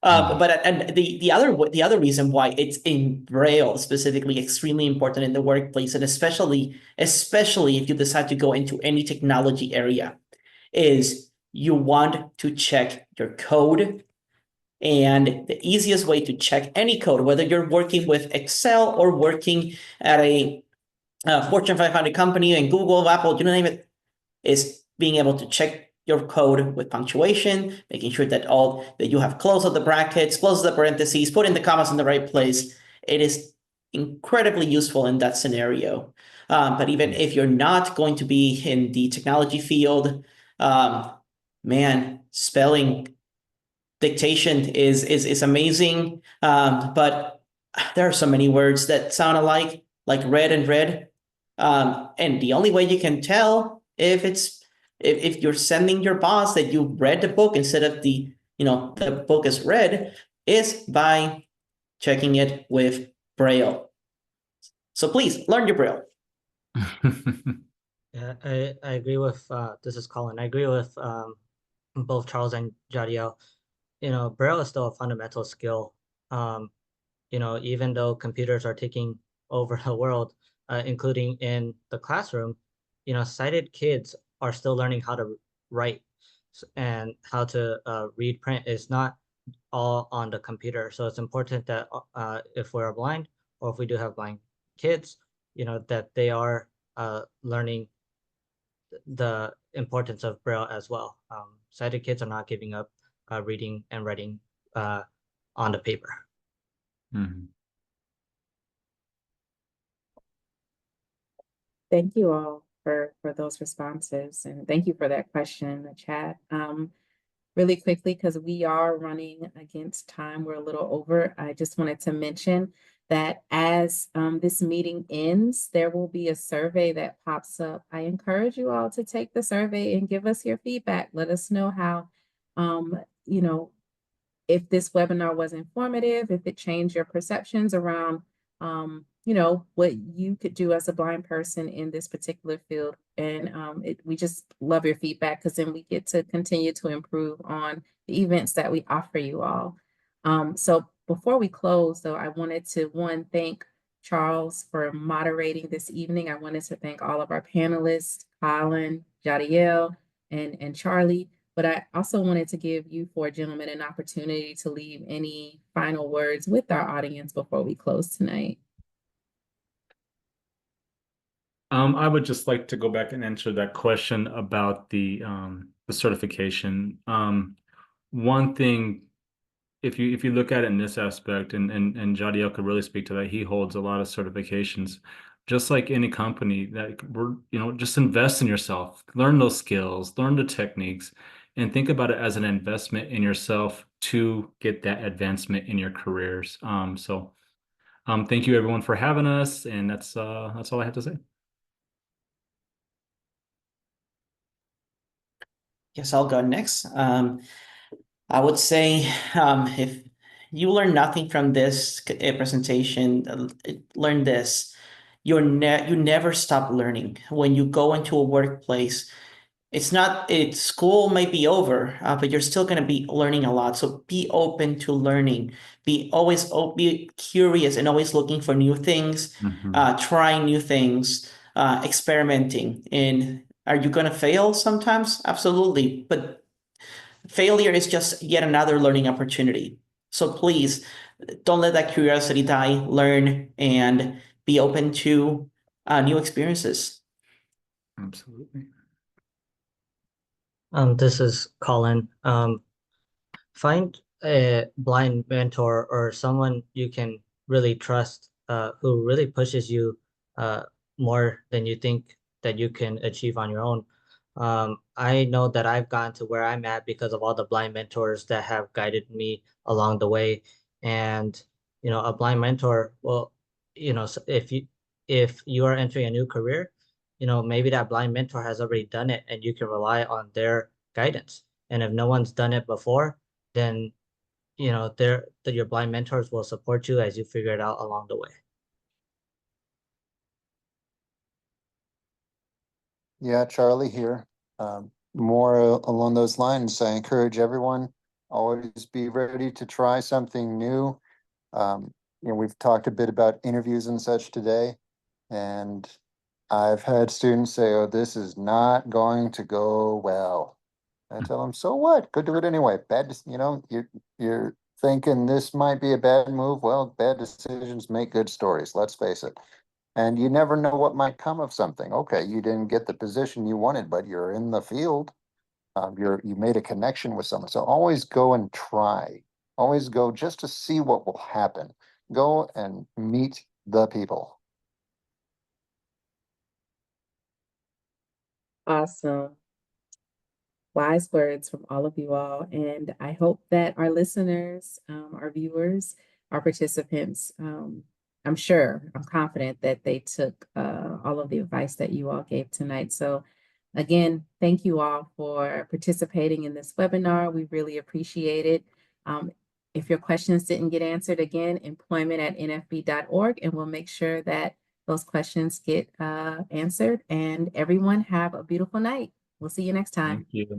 the other reason why it's in Braille specifically extremely important in the workplace, and especially if you decide to go into any technology area, is you want to check your code. And the easiest way to check any code, whether you're working with Excel or working at a Fortune 500 company and Google, Apple, you name it, is being able to check your code with punctuation, making sure that you have closed up the brackets, closed the parentheses, put in the commas in the right place. It is incredibly useful in that scenario. But even if you're not going to be in the technology field, man, spelling dictation is amazing. But there are so many words that sound alike, like red and red. And the only way you can tell if it's If you're sending your boss that you read the book instead of the book is read, is by checking it with Braille. So please learn your Braille. Yeah, I agree with this is Colin. I agree with both Charles and Yadiel. Braille is still a fundamental skill. Even though computers are taking over the world, including in the classroom, sighted kids are still learning how to write and how to read print. Is not all on the computer. So it's important that if we're blind or if we do have blind kids, that they are learning the importance of Braille as well. Sighted kids are not giving up reading and writing on the paper. Mhm. Thank you all for those responses, and thank you for that question in the chat. Really quickly, because we are running against time, we're a little over. I just wanted to mention that as this meeting ends, there will be a survey that pops up. I encourage you all to take the survey and give us your feedback. Let us know how, if this webinar was informative, if it changed your perceptions around, what you could do as a blind person in this particular field. And we just love your feedback, because then we get to continue to improve on the events that we offer you all. So before we close, though, I wanted to, thank Charles for moderating this evening. I wanted to thank all of our panelists, Colin, Yadiel, and Charlie. But I also wanted to give you four gentlemen an opportunity to leave any final words with our audience before we close tonight. I would just like to go back and answer that question about the certification. One thing, if you look at it in this aspect, and Yadiel could really speak to that, he holds a lot of certifications. Just like any company, that just invest in yourself, learn those skills, learn the techniques, and think about it as an investment in yourself to get that advancement in your careers. Thank you everyone for having us, and that's all I have to say. Yes, I'll go next. I would say if you learn nothing from this presentation, learn this. You never stop learning. When you go into a workplace, school might be over, but you're still going to be learning a lot. So be open to learning. Be curious and always looking for new things, trying new things, experimenting. And are you going to fail sometimes? Absolutely. But failure is just yet another learning opportunity. So please don't let that curiosity die. Learn and be open to new experiences. Absolutely. This is Colin. Find a blind mentor or someone you can really trust, who really pushes you more than you think that you can achieve on your own. I know that I've gotten to where I'm at because of all the blind mentors that have guided me along the way. And, a blind mentor, well, so if you are entering a new career, maybe that blind mentor has already done it and you can rely on their guidance. And if no one's done it before, then your blind mentors will support you as you figure it out along the way. Yeah, Charlie here. More along those lines, I encourage everyone, always be ready to try something new. We've talked a bit about interviews and such today, and I've had students say, "Oh, this is not going to go well." I tell them, "So what? Go do it anyway." You're thinking this might be a bad move. Well, bad decisions make good stories. Let's face it. And you never know what might come of something. Okay, you didn't get the position you wanted, but you're in the field. You made a connection with someone. So always go and try. Always go just to see what will happen. Go and meet the people. Awesome. Wise words from all of you all. And I hope that our listeners, our viewers, our participants, I'm confident that they took all of the advice that you all gave tonight. So Again, thank you all for participating in this webinar. We really appreciate it. If your questions didn't get answered, again, employment@nfb.org, and we'll make sure that those questions get answered. And everyone have a beautiful night. We'll see you next time. Thank you.